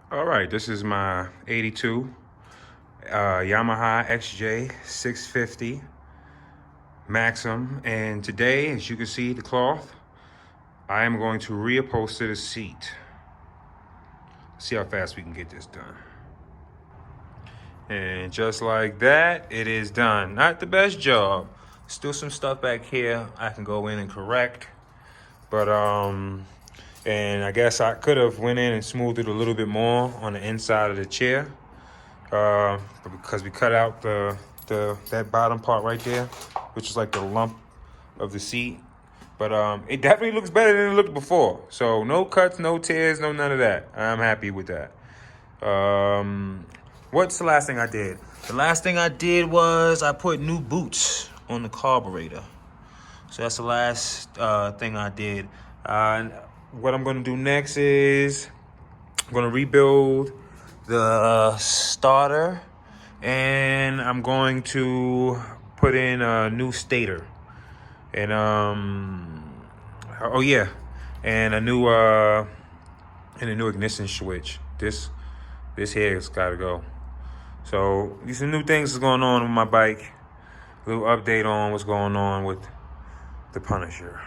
All right, this is my 82 Yamaha Xj650 Maxim, and today, as you can see the cloth, I am going to reupholster the seat. See how fast we can get this done. And just like that, it is done. Not the best job. Still some stuff back here I can go in and correct. But and I guess I could have went in and smoothed it a little bit more on the inside of the chair. But because we cut out that bottom part right there, which is like the lump of the seat. But it definitely looks better than it looked before. So no cuts, no tears, no none of that. I'm happy with that. What's the last thing I did? The last thing I did was I put new boots on the carburetor. So that's the last thing I did. What I'm gonna do next is I'm gonna rebuild the starter, and I'm going to put in a new stator, and oh yeah, and a new ignition switch. This here has got to go. So these are new things that's going on with my bike. A little update on what's going on with the Punisher.